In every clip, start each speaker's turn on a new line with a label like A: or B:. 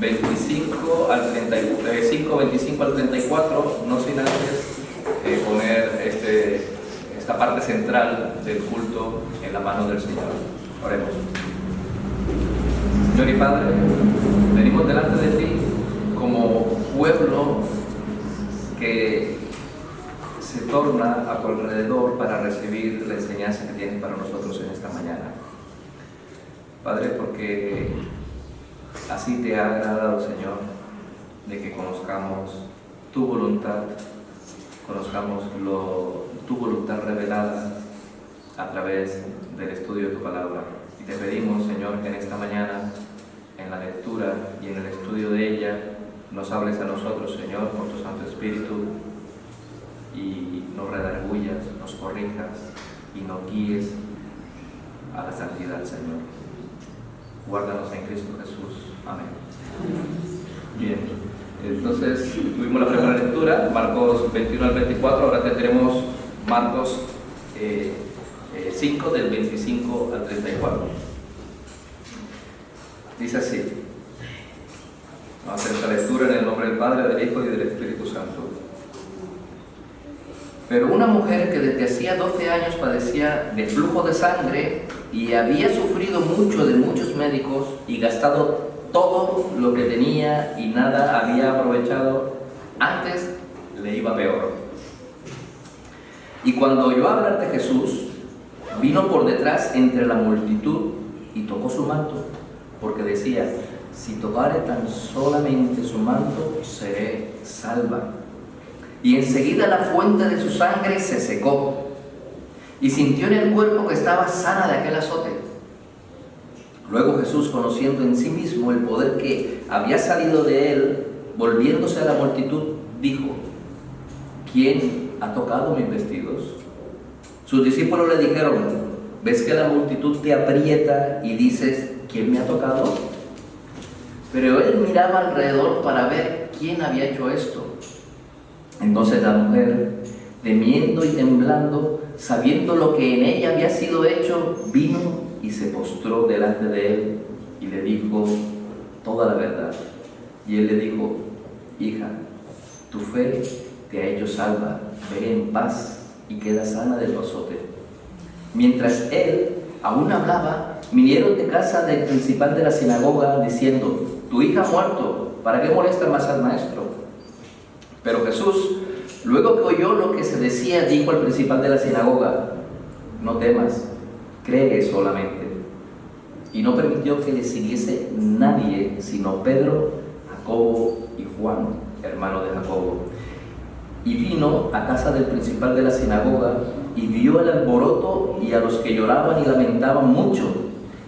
A: 25 al 34, no sin antes poner esta parte central del culto en la mano del Señor. Oremos. Señor y Padre, venimos delante de ti como pueblo que se torna a tu alrededor para recibir la enseñanza que tienes para nosotros en esta mañana. Padre, porque así te ha agradado, Señor, de que conozcamos tu voluntad, conozcamos tu voluntad revelada a través del estudio de tu palabra. Y te pedimos, Señor, que en esta mañana, en la lectura y en el estudio de ella, nos hables a nosotros, Señor, por tu Santo Espíritu, y nos redargullas, nos corrijas y nos guíes a la santidad, Señor. Guárdanos en Cristo Jesús. Amén. Bien, entonces tuvimos la primera lectura, Marcos 21 al 24, ahora tendremos Marcos 5 del 25 al 34. Dice así. Vamos a hacer esta lectura en el nombre del Padre, del Hijo y del Espíritu Santo. Pero una mujer que desde hacía 12 años padecía de flujo de sangre y había sufrido mucho de muchos médicos y gastado todo lo que tenía y nada había aprovechado, antes le iba peor. Y cuando oyó hablar de Jesús, vino por detrás entre la multitud y tocó su manto, porque decía: si tocare tan solamente su manto, seré salva. Y enseguida la fuente de su sangre se secó, y sintió en el cuerpo que estaba sana de aquel azote. Luego Jesús, conociendo en sí mismo el poder que había salido de él, volviéndose a la multitud, dijo: ¿quién ha tocado mis vestidos? Sus discípulos le dijeron: ¿ves que la multitud te aprieta y dices: ¿quién me ha tocado? Pero él miraba alrededor para ver quién había hecho esto. Entonces la mujer, temiendo y temblando, sabiendo lo que en ella había sido hecho, vino y se postró delante de él y le dijo toda la verdad. Y él le dijo: hija, tu fe te ha hecho salva, ve en paz y queda sana de tu azote. Mientras él aún hablaba, vinieron de casa del principal de la sinagoga diciendo: tu hija ha muerto, ¿para qué molesta más al maestro? Pero Jesús, luego que oyó lo que se decía, dijo al principal de la sinagoga: no temas, cree solamente. Y no permitió que le siguiese nadie, sino Pedro, Jacobo y Juan, hermano de Jacobo. Y vino a casa del principal de la sinagoga, y vio el alboroto y a los que lloraban y lamentaban mucho.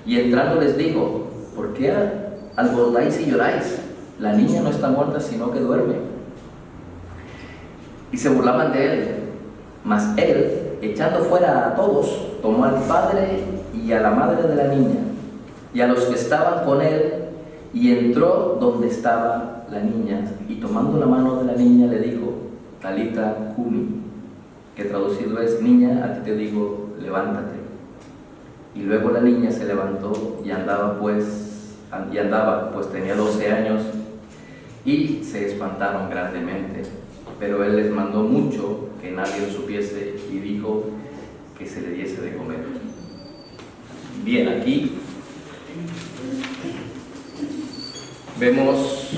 A: Y entrando les dijo: ¿por qué alborotáis y lloráis? La niña no está muerta, sino que duerme. Y se burlaban de él. Mas él, echando fuera a todos, tomó al padre y a la madre de la niña, y a los que estaban con él, y entró donde estaba la niña, y tomando la mano de la niña le dijo: Talita cumi, que traducido es: niña, a ti te digo, levántate. Y luego la niña se levantó y andaba, pues tenía 12 años, y se espantaron grandemente. Pero él les mandó mucho que nadie lo supiese, y dijo que se le diese de comer. Bien, aquí vemos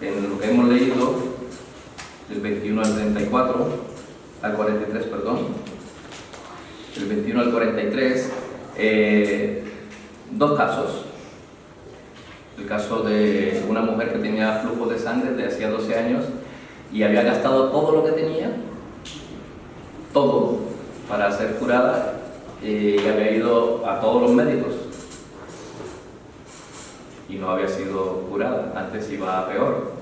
A: en lo que hemos leído del 21 al 34, al 43, perdón, del 21 al 43, dos casos. El caso de una mujer que tenía flujo de sangre de hacía 12 años y había gastado todo lo que tenía, todo, para ser curada, y había ido a todos los médicos y no había sido curada, antes iba a peor.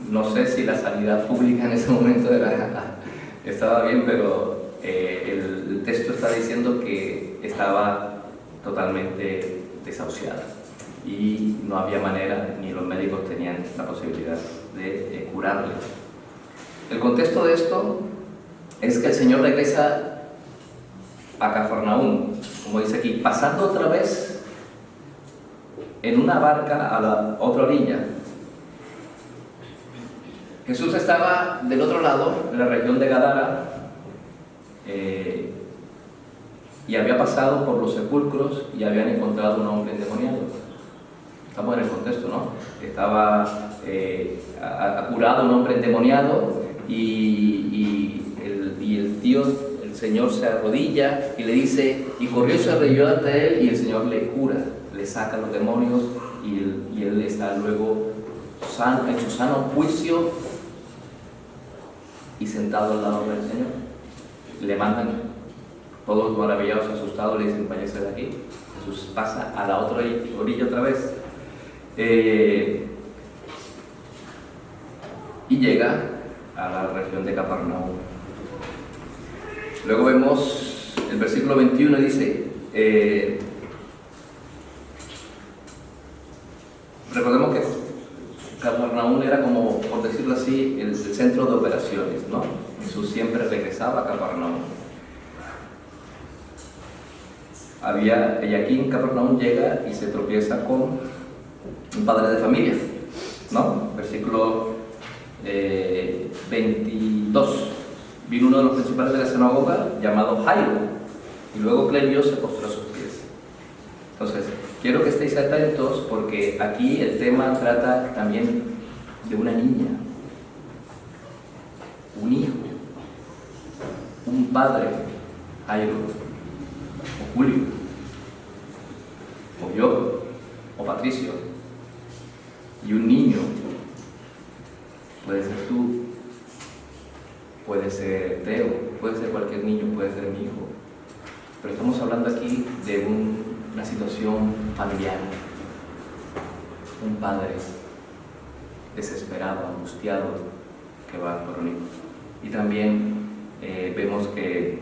A: No sé si la sanidad pública en ese momento estaba bien, pero el texto está diciendo que estaba totalmente desahuciada y no había manera, ni los médicos tenían la posibilidad de curarle. El contexto de esto es que el Señor regresa a Cafarnaúm, como dice aquí, pasando otra vez en una barca a la otra orilla. Jesús estaba del otro lado, en la región de Gadara, y había pasado por los sepulcros y habían encontrado un hombre endemoniado. Estamos en el contexto, ¿no? Estaba curado un hombre endemoniado y el Señor se arrodilla y le dice, y corrió y se arrodilló ante él, y el Señor le cura, le saca los demonios, y él está luego en su sano juicio y sentado al lado del Señor. Le mandan todos maravillados, asustados, le dicen, váyase de aquí. Jesús pasa a la otra orilla otra vez. Y llega a la región de Capernaum. Luego vemos el versículo 21, dice, recordemos que Capernaum era como, por decirlo así, el centro de operaciones, ¿no? Jesús siempre regresaba a Capernaum. Y aquí en Capernaum llega y se tropieza con un padre de familia, ¿no? Versículo 22. Vino uno de los principales de la sinagoga llamado Jairo, y luego Clevio se postró a sus pies. Entonces, quiero que estéis atentos porque aquí el tema trata también de una niña, un hijo, un padre, Jairo, o Julio, o yo, o Patricio, y un niño. Puede ser tú, puede ser Teo, puede ser cualquier niño, puede ser mi hijo. Pero estamos hablando aquí de una situación familiar. Un padre desesperado, angustiado, que va por un hijo. Y también vemos que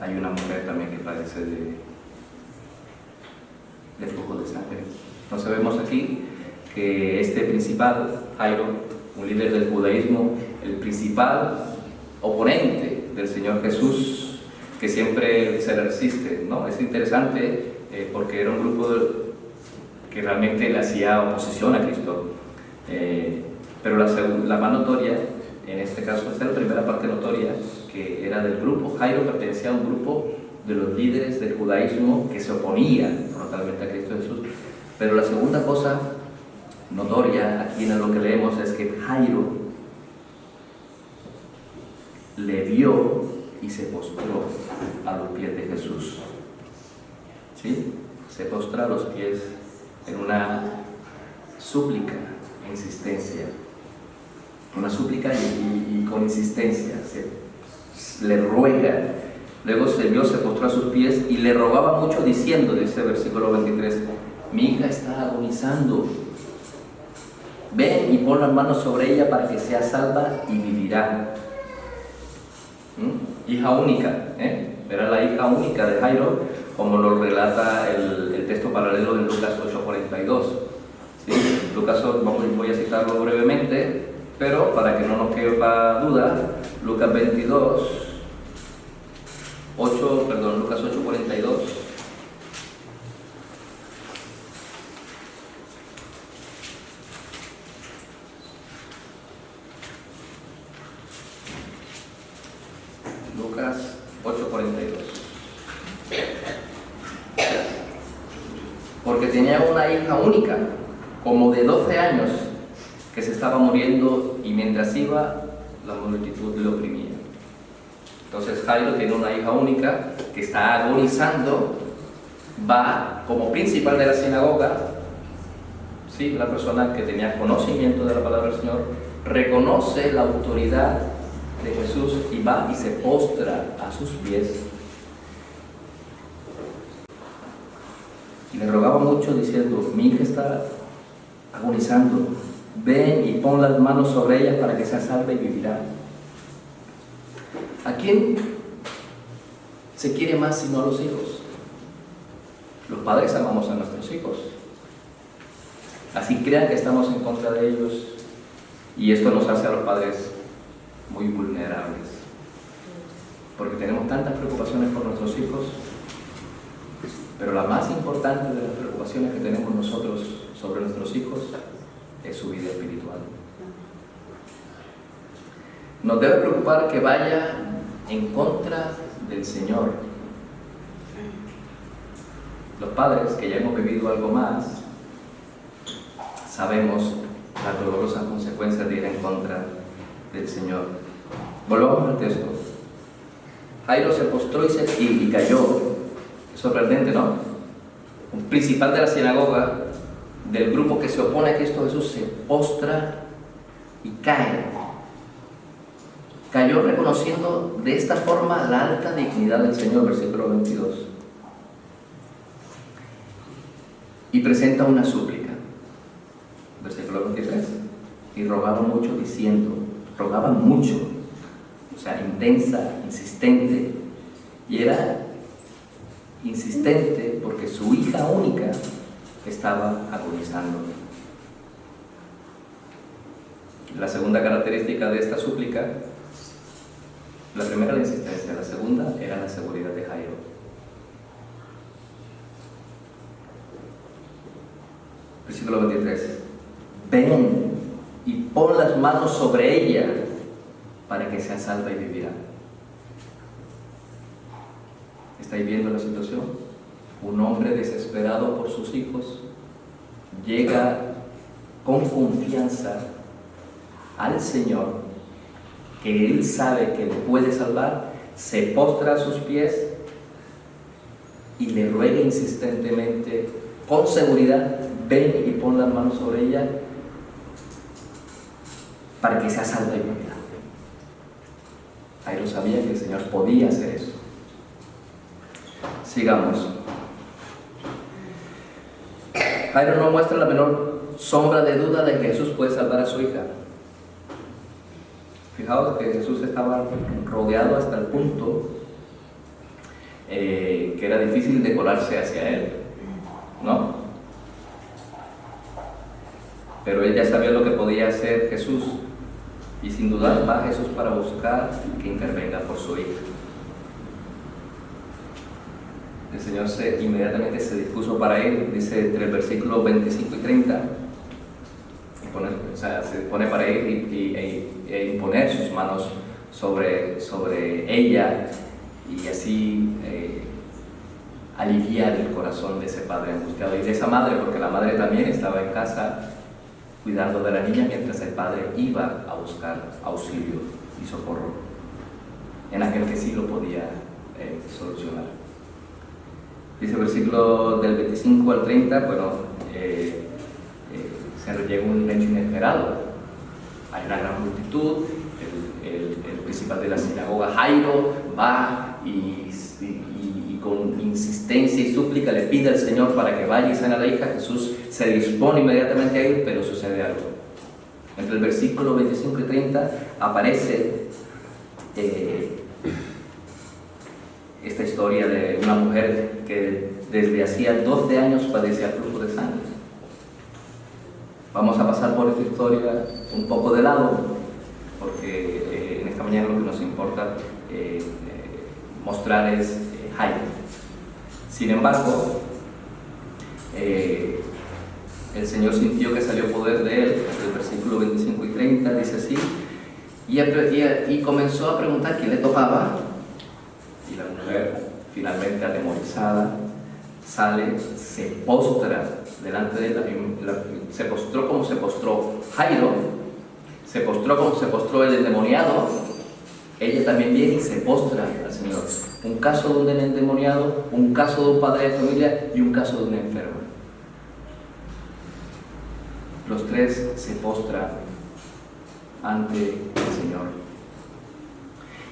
A: hay una mujer también que padece de flujo de sangre. Entonces vemos aquí que este principal, Jairo, un líder del judaísmo, el principal oponente del Señor Jesús, que siempre se le resiste, ¿no? Es interesante porque era un grupo que realmente le hacía oposición a Cristo. Pero la más notoria, en este caso, esta es la primera parte notoria, que era del grupo. Jairo pertenecía a un grupo de los líderes del judaísmo que se oponían frontalmente a Cristo Jesús. Pero la segunda cosa notoria aquí en lo que leemos es que Jairo le vio y se postró a los pies de Jesús. ¿Sí? Se postra a los pies en una súplica e insistencia. Una súplica y con insistencia. Le ruega. Luego se vio, se postró a sus pies y le rogaba mucho diciendo, dice el versículo 23, mi hija está agonizando. Ven y pon las manos sobre ella para que sea salva y vivirá. Hija única, era la hija única de Jairo, como lo relata el texto paralelo de Lucas 8:42. ¿Sí? Lucas, voy a citarlo brevemente, pero para que no nos quepa duda, Lucas 8:42. Lucas 8:42. Porque tenía una hija única, como de 12 años, que se estaba muriendo, y mientras iba, la multitud le oprimía. Entonces Jairo tiene una hija única que está agonizando, va como principal de la sinagoga, ¿sí? La persona que tenía conocimiento de la palabra del Señor, reconoce la autoridad de Jesús y va y se postra a sus pies. Y le rogaba mucho diciendo, mi hija está agonizando, ven y pon las manos sobre ella para que sea salva y vivirá. ¿A quién se quiere más sino a los hijos? Los padres amamos a nuestros hijos. Así crean que estamos en contra de ellos, y esto nos hace a los padres muy vulnerables, porque tenemos tantas preocupaciones por nuestros hijos Pero la más importante de las preocupaciones que tenemos nosotros sobre nuestros hijos es su vida espiritual. Nos debe preocupar que vaya en contra del Señor. Los padres que ya hemos vivido algo más, sabemos las dolorosas consecuencias de ir en contra del Señor. Volvamos al texto. Jairo se postró y cayó. Es sorprendente, ¿no? Un principal de la sinagoga, del grupo que se opone a Cristo Jesús, se postra y cae. Cayó reconociendo de esta forma la alta dignidad del Señor, versículo 22. Y presenta una súplica, versículo 23. Y rogaba mucho diciendo, rogaba mucho, o sea, intensa, insistente. Y era insistente porque su hija única estaba agonizando. La segunda característica de esta súplica, la primera la insistencia, la segunda era la seguridad de Jairo. Versículo 23. Ven y pon las manos sobre ella para que sea salva y vivirá. ¿Estáis viendo la situación? Un hombre desesperado por sus hijos llega con confianza al Señor, que Él sabe que le puede salvar, se postra a sus pies y le ruega insistentemente, con seguridad, ven y pon las manos sobre ella para que sea salva y vivirá. Jairo sabía que el Señor podía hacer eso. Sigamos. Jairo no muestra la menor sombra de duda de que Jesús puede salvar a su hija. Fijaos que Jesús estaba rodeado hasta el punto que era difícil de colarse hacia él, ¿no? Pero él ya sabía lo que podía hacer Jesús, y sin dudar va a Jesús para buscar que intervenga por su hija. El Señor inmediatamente se dispuso para él, dice entre el versículo 25 y 30, se pone para ir e imponer sus manos sobre ella y así aliviar el corazón de ese padre angustiado y de esa madre, porque la madre también estaba en casa cuidando de la niña mientras el padre iba a buscar auxilio y socorro en aquel que sí lo podía solucionar. Dice el versículo del 25 al 30, bueno, se llega un hecho inesperado. Hay una gran multitud, el principal de la sinagoga, Jairo, va y con insistencia y súplica le pide al Señor para que vaya y sane a la hija. Jesús se dispone inmediatamente a ir, pero sucede algo. Entre el versículo 25 y 30 aparece esta historia de una mujer que desde hacía 12 años padecía flujo de sangre. Vamos a pasar por esta historia un poco de lado, porque en esta mañana lo que nos importa mostrar es Jairo. Sin embargo, el Señor sintió que salió poder de él. El versículo 25 y 30 dice así, y comenzó a preguntar quién le tocaba, y la mujer, finalmente atemorizada, sale, se postra delante de él, se postró como se postró Jairo, se postró como se postró el endemoniado. Ella también viene y se postra al Señor. Un caso de un endemoniado, un caso de un padre de familia y un caso de un enfermo. Los tres se postran ante el Señor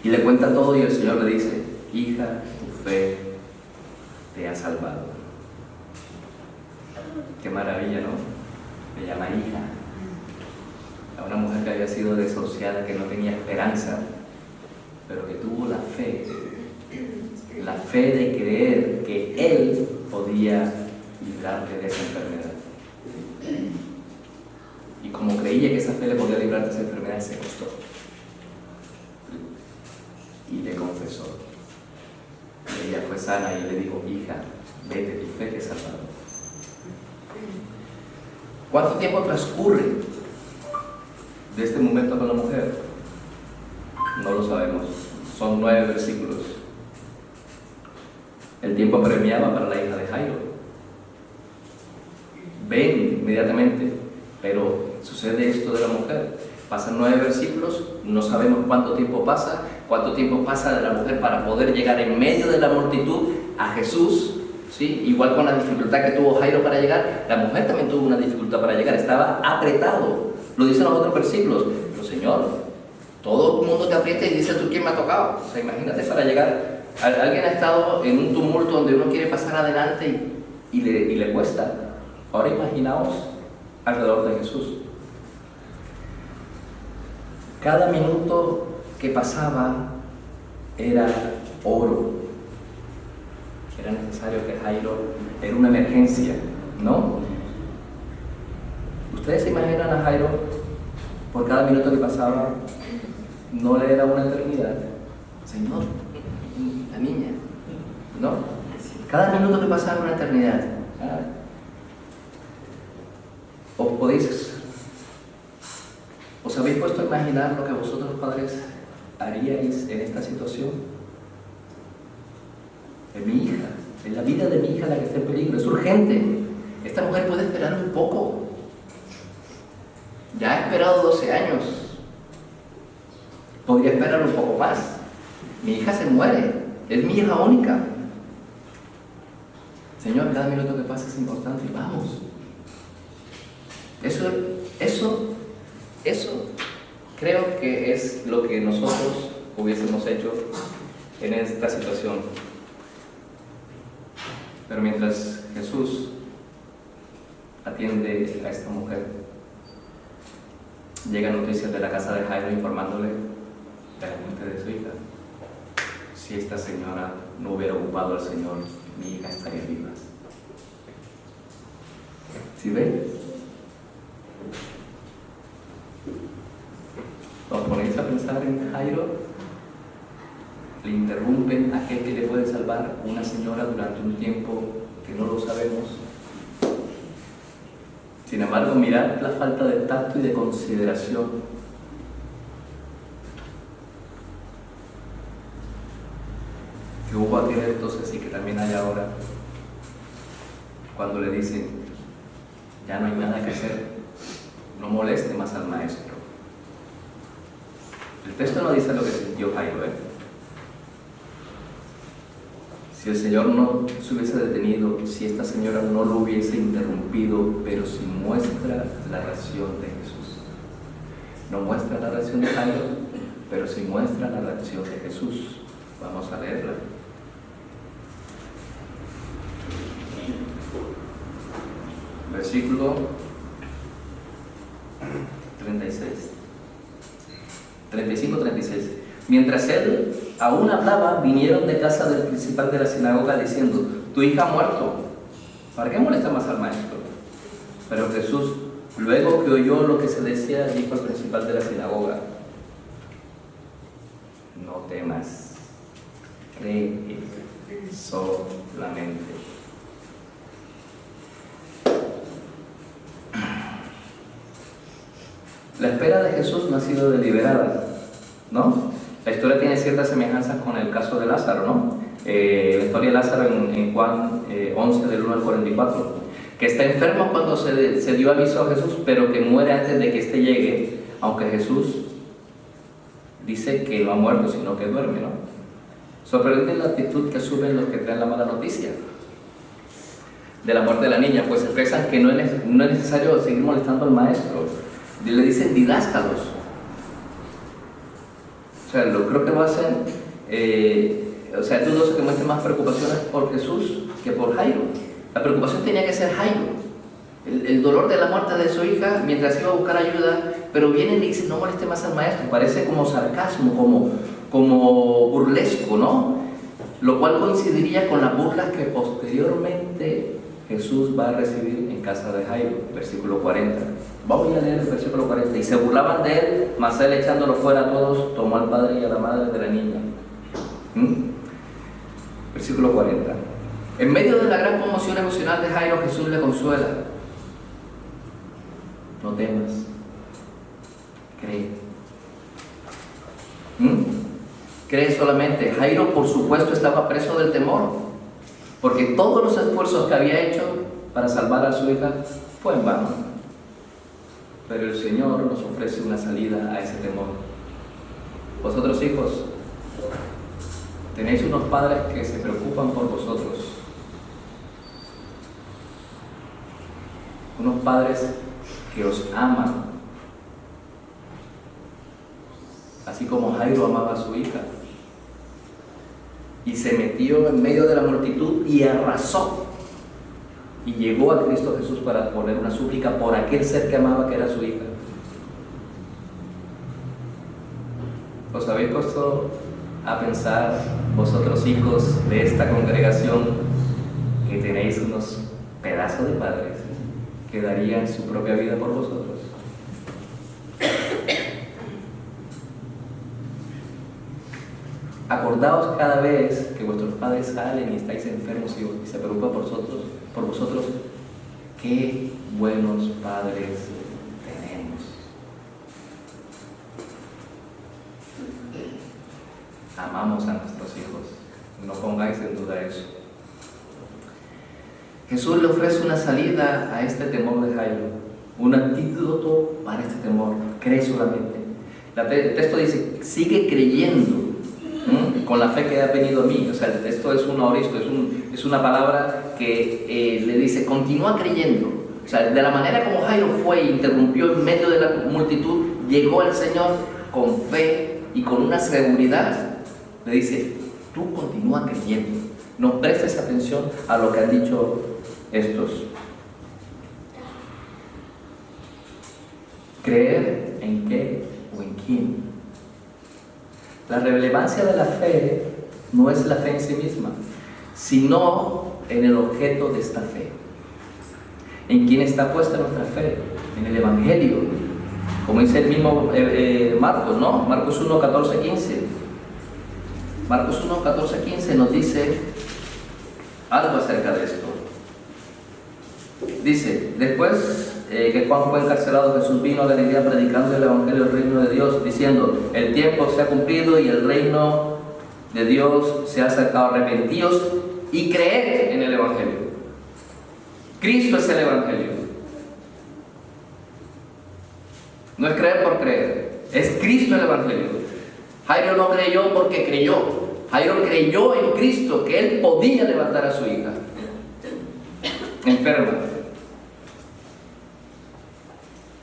A: y le cuenta todo, y el Señor le dice: hija, tu fe te ha salvado. Qué maravilla, ¿no? Le llama hija a una mujer que había sido desahuciada, que no tenía esperanza, pero que tuvo la fe de creer que Él podía librarte de esa enfermedad. Y como creía que esa fe le podía librar de esa enfermedad, se acostó y le confesó. Ella fue sana y le dijo: hija, vete, tu fe te ha salvado. ¿Cuánto tiempo transcurre de este momento con la mujer? No lo sabemos. Son 9 versículos. El tiempo apremiaba para la hija de Jairo. Ven inmediatamente, pero sucede esto de la mujer. Pasan 9 versículos, no sabemos cuánto tiempo pasa de la mujer para poder llegar en medio de la multitud a Jesús, ¿sí? Igual con la dificultad que tuvo Jairo para llegar, la mujer también tuvo una dificultad para llegar, estaba apretado. Lo dicen los otros versículos. Pero Señor, todo el mundo te aprieta y dice, ¿tú quién me ha tocado? O sea, imagínate para llegar. Alguien ha estado en un tumulto donde uno quiere pasar adelante y le cuesta. Ahora imaginaos alrededor de Jesús. Cada minuto que pasaba era oro. Era necesario que Jairo, era una emergencia, ¿no? ¿Ustedes se imaginan a Jairo por cada minuto que pasaba? No le era una eternidad. Señor, la niña, ¿no? Cada minuto que pasaba era una eternidad. ¿Os habéis puesto a imaginar lo que vosotros, padres, haríais en esta situación? En mi hija, en la vida de mi hija la que está en peligro, es urgente. Esta mujer puede esperar un poco. Ya ha esperado 12 años. Podría esperar un poco más. Mi hija se muere, es mi hija única. Señor, cada minuto que pasa es importante y vamos. Eso creo que es lo que nosotros hubiésemos hecho en esta situación. Pero mientras Jesús atiende a esta mujer, llegan noticias de la casa de Jairo informándole de la muerte de su hija. Si esta señora no hubiera ocupado al Señor, mi hija estaría viva. ¿Sí ven? ¿Os ponéis a pensar en Jairo? Le interrumpen a aquel que le puede salvar una señora durante un tiempo que no lo sabemos. Sin embargo, mirad la falta de tacto y de consideración. Que hubo aquel entonces y que también hay ahora, cuando le dicen, ya no hay nada que hacer, no moleste más al maestro. El texto no dice lo que sintió Jairo, Si el Señor no se hubiese detenido, si esta señora no lo hubiese interrumpido, pero si muestra la reacción de Jesús. No muestra la reacción de Jairo, pero sí muestra la reacción de Jesús. Vamos a leerla. Versículo 35-36. Mientras él aún hablaba, vinieron de casa del principal de la sinagoga diciendo, tu hija ha muerto, ¿para qué molesta más al maestro? Pero Jesús, luego que oyó lo que se decía, dijo al principal de la sinagoga, no temas, cree solamente. La espera de Jesús no ha sido deliberada, ¿no? La historia tiene ciertas semejanzas con el caso de Lázaro, ¿no? La historia de Lázaro en Juan 11, del 1 al 44, que está enfermo cuando se dio aviso a Jesús, pero que muere antes de que éste llegue, aunque Jesús dice que no ha muerto, sino que duerme, ¿no? Sorprende la actitud que asumen los que traen la mala noticia de la muerte de la niña, pues expresan que no es necesario seguir molestando al maestro. Le dicen didáscalos. O sea, creo que lo hacen. Es dudoso que muestren más preocupaciones por Jesús que por Jairo. La preocupación tenía que ser Jairo. El dolor de la muerte de su hija mientras iba a buscar ayuda, pero vienen y dicen no moleste más al maestro. Parece como sarcasmo, como burlesco, ¿no? Lo cual coincidiría con las burlas que posteriormente Jesús va a recibir en casa de Jairo, versículo 40. Vamos a leer el versículo 40. Y se burlaban de él, mas él echándolo fuera a todos, tomó al padre y a la madre de la niña. Versículo 40. En medio de la gran conmoción emocional de Jairo, Jesús le consuela. No temas, cree. Cree solamente. Jairo, por supuesto, estaba preso del temor, porque todos los esfuerzos que había hecho para salvar a su hija fue en vano. Pero el Señor nos ofrece una salida a ese temor. Vosotros, hijos, tenéis unos padres que se preocupan por vosotros. Unos padres que os aman, así como Jairo amaba a su hija, y se metió en medio de la multitud y arrasó, y llegó a Cristo Jesús para poner una súplica por aquel ser que amaba, que era su hija. ¿Os habéis puesto a pensar, vosotros hijos de esta congregación, que tenéis unos pedazos de padres que darían su propia vida por vosotros? Acordaos cada vez que vuestros padres salen y estáis enfermos y se preocupan por vosotros, qué buenos padres tenemos. Amamos a nuestros hijos, no pongáis en duda eso. Jesús le ofrece una salida a este temor de Jairo, un antídoto para este temor. Cree solamente. El texto dice, sigue creyendo con la fe que ha venido a mí. O sea, esto es un aoristo, es una palabra que le dice, continúa creyendo. O sea, de la manera como Jairo fue e interrumpió en medio de la multitud, llegó al Señor con fe y con una seguridad. Le dice, tú continúa creyendo. No prestes atención a lo que han dicho estos. ¿Creer en qué o en quién? La relevancia de la fe no es la fe en sí misma, sino en el objeto de esta fe. ¿En quién está puesta nuestra fe? En el Evangelio. Como dice el mismo Marcos, ¿no? Marcos 1, 14, 15. Marcos 1, 14, 15 nos dice algo acerca de esto. Dice, después que Juan fue encarcelado, Jesús vino a Galilea predicando el Evangelio del reino de Dios, diciendo, el tiempo se ha cumplido y el reino de Dios se ha acercado. Arrepentíos y creed en el Evangelio. Cristo es el Evangelio. No es creer por creer, es Cristo el Evangelio. Jairo no creyó porque creyó. Jairo creyó en Cristo, que él podía levantar a su hija enferma,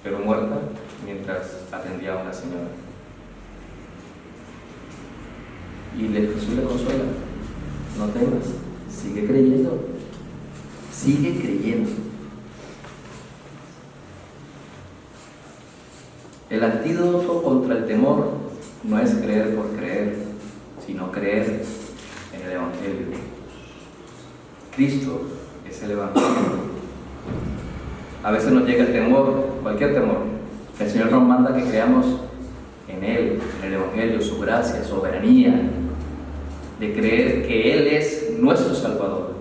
A: pero muerta mientras atendía a una señora. Y Jesús le consuela, no temas, sigue creyendo, sigue creyendo. El antídoto contra el temor no es creer por creer, sino creer en el Evangelio. Cristo es el Evangelio. A veces nos llega el temor, cualquier temor. El Señor nos manda que creamos en Él, en el Evangelio, su gracia, soberanía, de creer que Él es nuestro Salvador.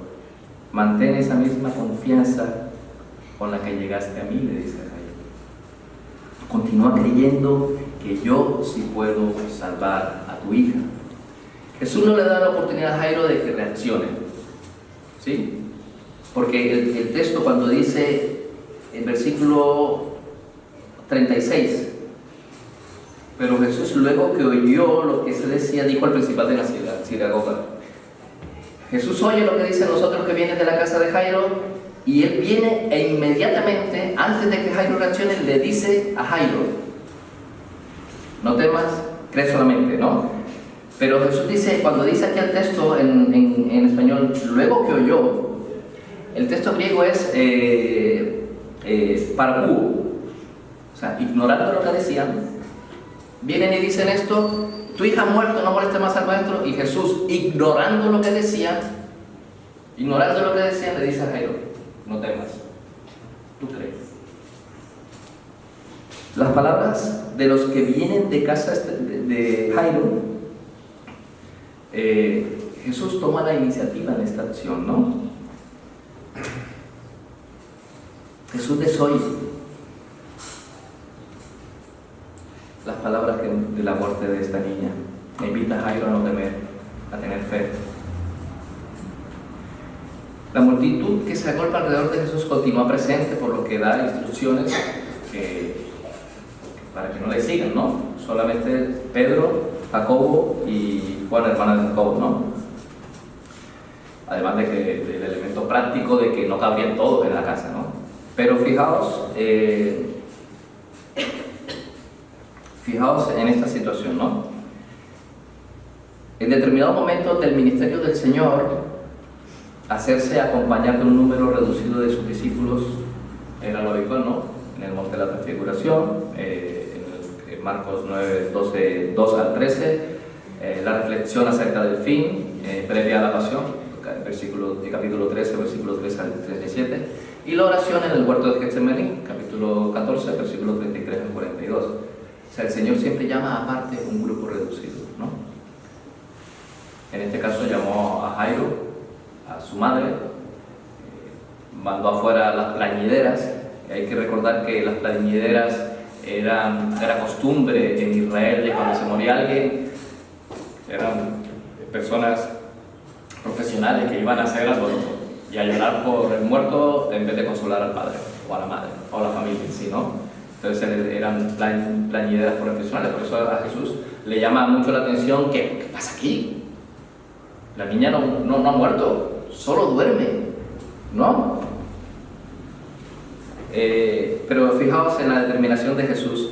A: Mantén esa misma confianza con la que llegaste a mí, le dice Jairo. Continúa creyendo que yo sí puedo salvar a tu hija. Jesús no le da la oportunidad a Jairo de que reaccione, ¿sí? Porque el texto cuando dice, en versículo 36, pero Jesús, luego que oyó lo que se decía, dijo al principal de la sinagoga. Jesús oye lo que dice nosotros que viene de la casa de Jairo, y él viene e inmediatamente, antes de que Jairo reaccione, le dice a Jairo, no temas, cree solamente, ¿no? Pero Jesús dice, cuando dice aquí el texto en español, luego que oyó, el texto griego es parabú, o sea, ignorando lo que decían, vienen y dicen esto, tu hija ha muerto, no moleste más al maestro, y Jesús, ignorando lo que decía, le dice a Jairo, no temas, tú crees. Las palabras de los que vienen de casa de Jairo, Jesús toma la iniciativa en esta acción, ¿no? Jesús desoye las palabras de la muerte de esta niña. Me invita a Jairo a no temer, a tener fe. La multitud que se agolpa alrededor de Jesús continúa presente, por lo que da instrucciones para que no le sigan, ¿no? Solamente Pedro, Jacobo y Juan, hermana de Jacobo, ¿no? Además del elemento práctico de que no cabrían todos en la casa, ¿no? Pero fijaos en esta situación, ¿no? En determinados momentos del ministerio del Señor, hacerse acompañar de un número reducido de sus discípulos era lo habitual, ¿no? En el monte de la transfiguración, en Marcos 9, 2 al 13, la reflexión acerca del fin, previa a la pasión, capítulo 13, versículo 3 al 37, y la oración en el huerto de Getsemaní, capítulo 14, versículo 33 al 42. O sea, el Señor siempre llama aparte un grupo reducido, ¿no? En este caso llamó a Jairo, a su madre, mandó afuera las plañideras. Hay que recordar que las plañideras era costumbre en Israel de cuando se moría alguien, eran personas profesionales que iban a hacer alboroto y a llorar por el muerto en vez de consolar al padre o a la madre o a la familia en sí, ¿no? Entonces eran plañideras profesionales. Por eso a Jesús le llama mucho la atención ¿qué pasa aquí? La niña no ha muerto, solo duerme, ¿no? Pero fijaos en la determinación de Jesús,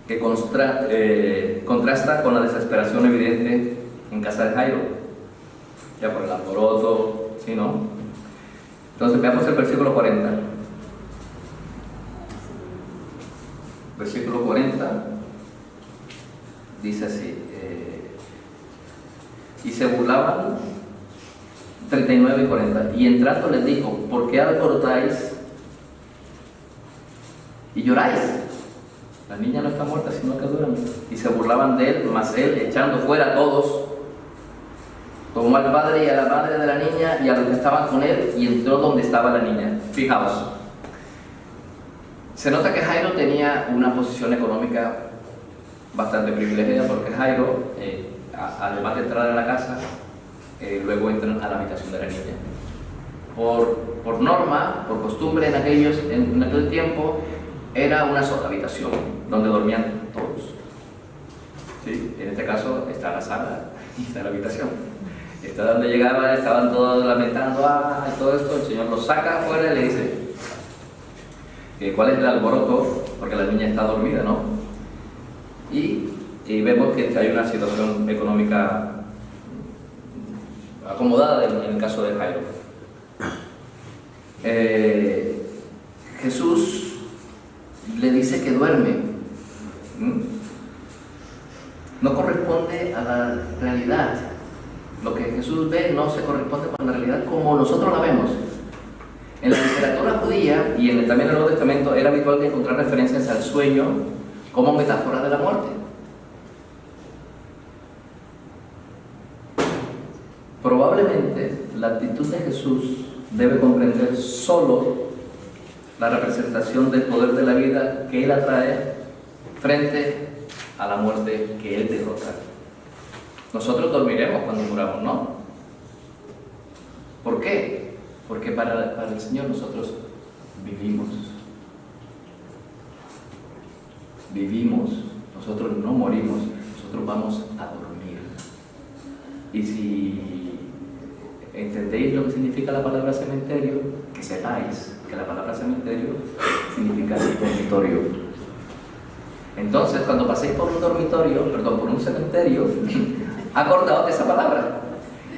A: que contrasta con la desesperación evidente en casa de Jairo, ya por el alboroto, ¿sí, no? Entonces veamos el versículo 40. Versículo 40 dice así, y se burlaban, 39 y 40, y entrando les dijo, ¿por qué alborotáis y lloráis? La niña no está muerta, sino que duerme. Y se burlaban de él, mas él, echando fuera a todos, tomó al padre y a la madre de la niña y a los que estaban con él, y entró donde estaba la niña. Fijaos, se nota que Jairo tenía una posición económica bastante privilegiada, porque Jairo, además de entrar a la casa, luego entran a la habitación de la niña. Por norma, por costumbre en aquel tiempo, era una sola habitación donde dormían todos. ¿Sí? En este caso está la sala y está la habitación. Está donde llegaban, estaban todos lamentando, y todo esto. El Señor los saca afuera y le dice cuál es el alboroto, porque la niña está dormida, ¿no? Y vemos que hay una situación económica acomodada en el caso de Jairo. Jesús le dice que duerme. No corresponde a la realidad. Lo que Jesús ve no se corresponde con la realidad como nosotros la vemos. En la literatura judía y también en el Nuevo Testamento era habitual de encontrar referencias al sueño como metáfora de la muerte. Probablemente la actitud de Jesús debe comprender solo la representación del poder de la vida que Él atrae frente a la muerte que Él derrota. Nosotros dormiremos cuando muramos, ¿no? ¿Por qué? Porque para el Señor nosotros vivimos. Vivimos, nosotros no morimos, nosotros vamos a dormir. Y si entendéis lo que significa la palabra cementerio, que sepáis que la palabra cementerio significa dormitorio. Entonces, cuando paséis por por un cementerio, acordaos de esa palabra.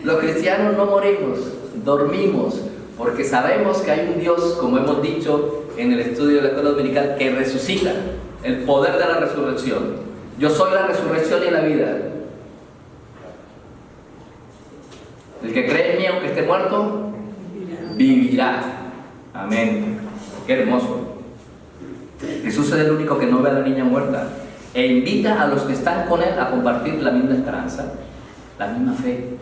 A: Los cristianos no morimos, dormimos, porque sabemos que hay un Dios, como hemos dicho en el estudio de la escuela dominical, que resucita, el poder de la resurrección. Yo soy la resurrección y la vida. El que cree en mí, aunque esté muerto, vivirá. Amén. Qué hermoso. Jesús es el único que no ve a la niña muerta e invita a los que están con él a compartir la misma esperanza, la misma fe.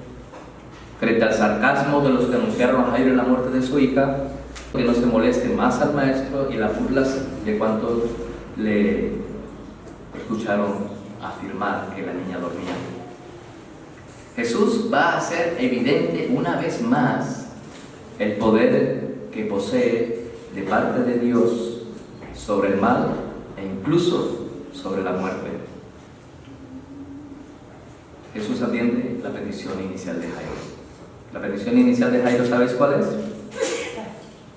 A: Frente al sarcasmo de los que anunciaron a Jairo la muerte de su hija, Que no se moleste más al maestro y las burlas de cuantos le escucharon afirmar que la niña dormía. Jesús va a hacer evidente una vez más el poder que posee de parte de Dios sobre el mal e incluso sobre la muerte. Jesús atiende la petición inicial de Jairo. La petición inicial de Jairo, ¿sabéis cuál es?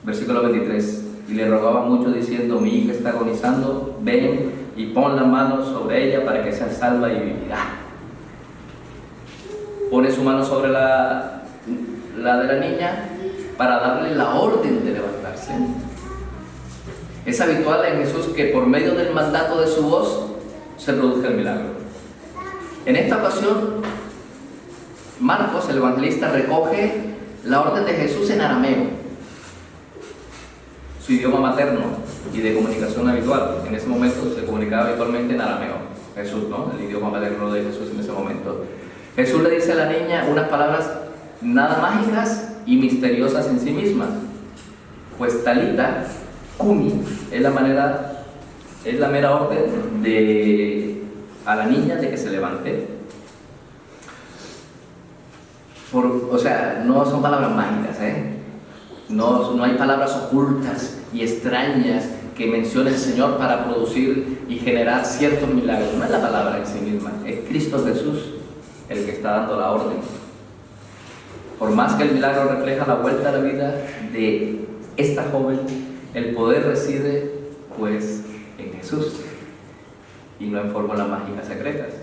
A: Versículo 23. Y le rogaba mucho diciendo: mi hija está agonizando, ven y pon las manos sobre ella para que sea salva y vivirá. Pone su mano sobre la de la niña para darle la orden de levantarse. Es habitual en Jesús que por medio del mandato de su voz se produzca el milagro. En esta ocasión, Marcos, el evangelista, recoge la orden de Jesús en arameo, su idioma materno y de comunicación habitual. En ese momento se comunicaba habitualmente en arameo. Jesús, ¿no? El idioma materno de Jesús en ese momento. Jesús le dice a la niña unas palabras nada mágicas y misteriosas en sí mismas. Pues talita cumi es la mera orden a la niña de que se levante. O sea, no son palabras mágicas, no hay palabras ocultas y extrañas que menciona el Señor para producir y generar ciertos milagros. No es la palabra en sí misma, es Cristo Jesús el que está dando la orden. Por más que el milagro refleja la vuelta a la vida de esta joven, el poder reside pues en Jesús y no en fórmulas mágicas secretas.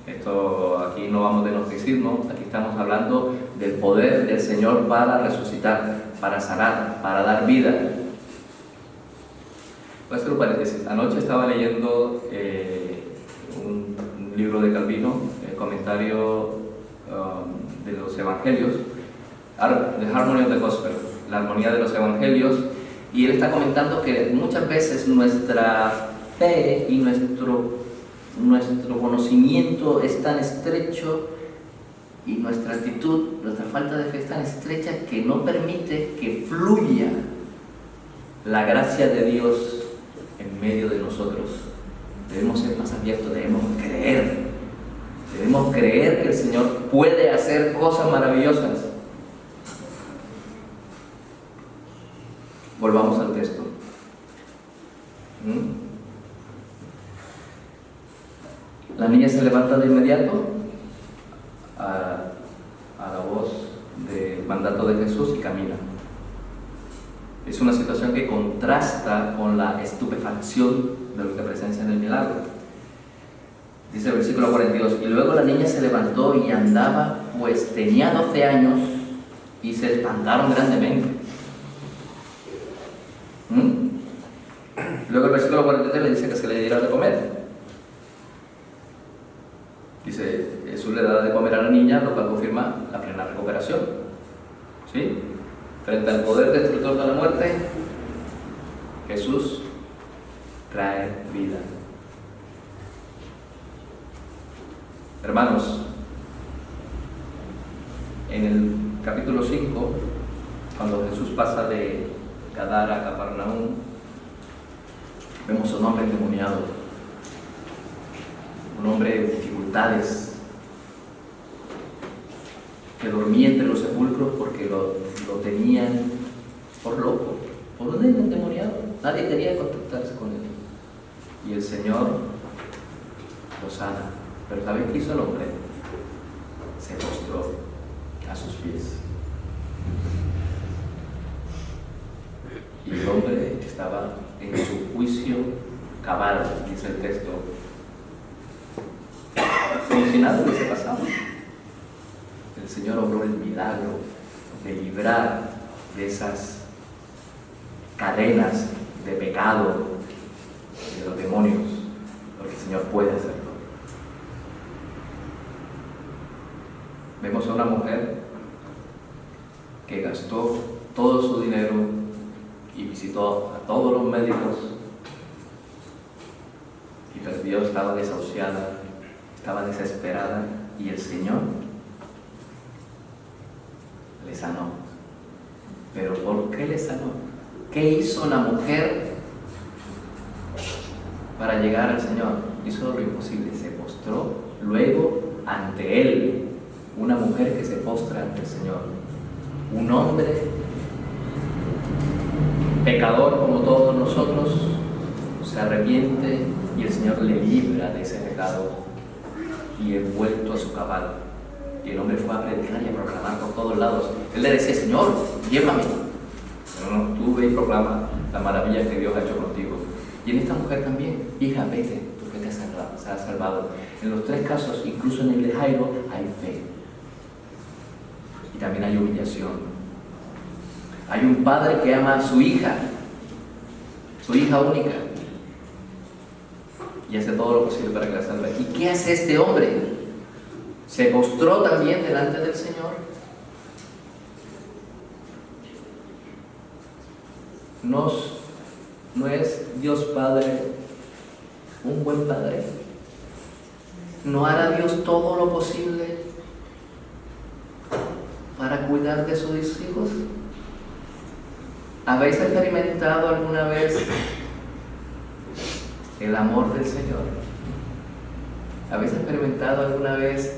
A: Esto aquí no vamos de gnosticismo, aquí estamos hablando del poder del Señor para resucitar, para sanar, para dar vida. Voy a hacer un paréntesis. Anoche estaba leyendo un libro de Calvino, el comentario de los Evangelios, The Harmony of the Gospel, la armonía de los Evangelios, y él está comentando que muchas veces nuestra fe y nuestro conocimiento es tan estrecho y nuestra actitud, nuestra falta de fe es tan estrecha que no permite que fluya la gracia de Dios en medio de nosotros. Debemos ser más abiertos, debemos creer que el Señor puede hacer cosas maravillosas. Volvamos al texto. La niña se levanta de inmediato a la voz del mandato de Jesús y camina. Es una situación que contrasta con la estupefacción de lo que presencia en el milagro. Dice el versículo 42: y luego la niña se levantó y andaba, pues tenía 12 años, y se espantaron grandemente. Luego el versículo 43 le dice que se le diera de comer. Dice, Jesús le da de comer a la niña, lo cual confirma la plena recuperación. ¿Sí? Frente al poder destructor de la muerte, Jesús trae vida. Hermanos, en el capítulo 5, cuando Jesús pasa de Gadara a Capernaum, vemos a un hombre endemoniado, un hombre de dificultades, que dormía entre los sepulcros porque lo tenían por loco, por un endemoniado. Nadie quería contactarse con él. Y el Señor lo sana. Pero ¿sabes qué hizo el hombre? Se postró a sus pies. Y el hombre estaba en su juicio cabal, dice el texto, como si nada hubiese pasado. El Señor obró el milagro de librar de esas cadenas de pecado de los demonios, porque el Señor puede hacerlo. Vemos a una mujer que gastó todo su dinero y visitó a todos los médicos y perdió, estaba desahuciada, estaba desesperada, y el Señor le sanó. ¿Pero por qué le sanó? ¿Qué hizo la mujer para llegar al Señor? Hizo lo imposible, se postró luego ante Él. Una mujer que se postra ante el Señor. Un hombre pecador como todos nosotros se arrepiente y el Señor le libra de ese pecado y es vuelto a su cabal. Y el hombre fue a predicar y a proclamar por todos lados. Él le decía: Señor, llévame. Pero no, tú ve y proclama la maravilla que Dios ha hecho contigo. Y en esta mujer también: hija, vete, tu fe te ha salvado. En los tres casos, incluso en el de Jairo, hay fe. Y también hay humillación. Hay un padre que ama a su hija única, y hace todo lo posible para que la salve. ¿Y qué hace este hombre? Se postró también delante del Señor. ¿No es Dios Padre un buen padre? ¿No hará Dios todo lo posible para cuidar de sus hijos? ¿Habéis experimentado alguna vez el amor del Señor? ¿Habéis experimentado alguna vez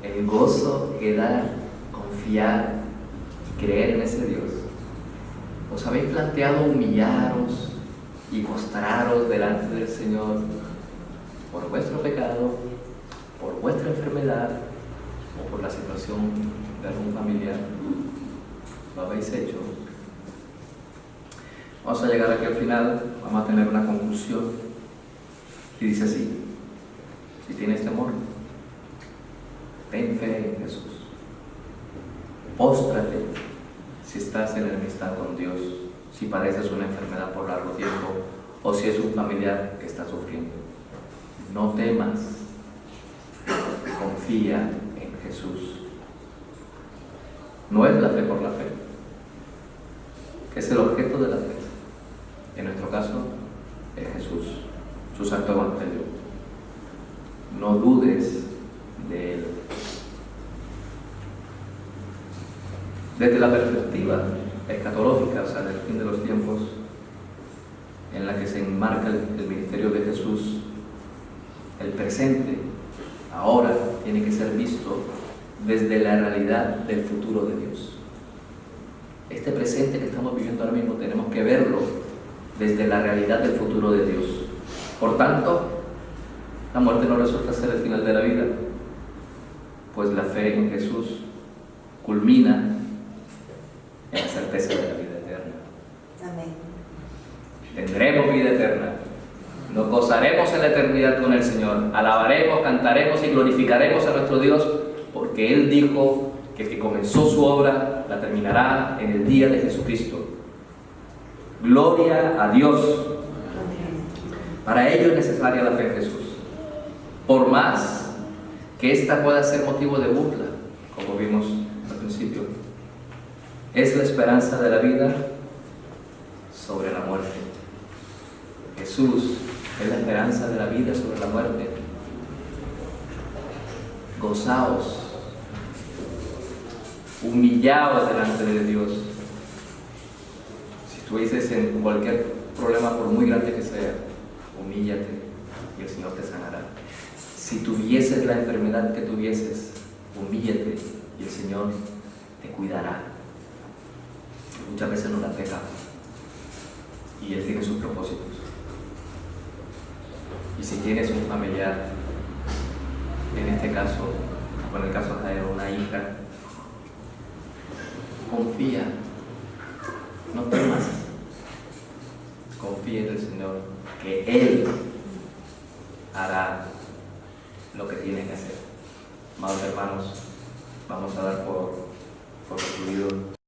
A: el gozo que da confiar y creer en ese Dios? ¿Os habéis planteado humillaros y postraros delante del Señor por vuestro pecado, por vuestra enfermedad o por la situación de algún familiar? ¿Lo habéis hecho? Vamos a llegar aquí al final, vamos a tener una conclusión y dice así: si tienes temor, ten fe en Jesús, póstrate si estás en enemistad con Dios, si padeces una enfermedad por largo tiempo o si es un familiar que está sufriendo. No temas, confía en Jesús. No es la fe por la fe, que es el objeto de la fe. En nuestro caso es Jesús, su santo evangelio. No dudes de Él. Desde la perspectiva escatológica, o sea, del fin de los tiempos, en la que se enmarca el ministerio de Jesús, el presente, ahora, tiene que ser visto desde la realidad del futuro de Dios. Este presente que estamos viviendo ahora mismo tenemos que verlo desde la realidad del futuro de Dios. Por tanto, la muerte no resulta ser el final de la vida, pues la fe en Jesús culmina en la certeza de la vida eterna.
B: Amén.
A: Tendremos vida eterna. Nos gozaremos en la eternidad con el Señor. Alabaremos, cantaremos y glorificaremos a nuestro Dios, porque Él dijo que el que comenzó su obra la terminará en el día de Jesucristo. Gloria a Dios. Para ello es necesaria la fe en Jesús. Por más que ésta pueda ser motivo de burla, como vimos al principio, es la esperanza de la vida sobre la muerte. Jesús es la esperanza de la vida sobre la muerte. Gozaos, humillaos delante de Dios. Si estuvieses en cualquier problema, por muy grande que sea, humíllate y el Señor te sanará. Si tuvieses la enfermedad que tuvieses, humíllate y el Señor te cuidará. Muchas veces nos la pega y Él tiene sus propósitos. Y si tienes un familiar, en este caso, con el caso de una hija, confía, no temas, confía en el Señor, que Él hará lo que tiene que hacer. Amados hermanos, vamos a dar por concluido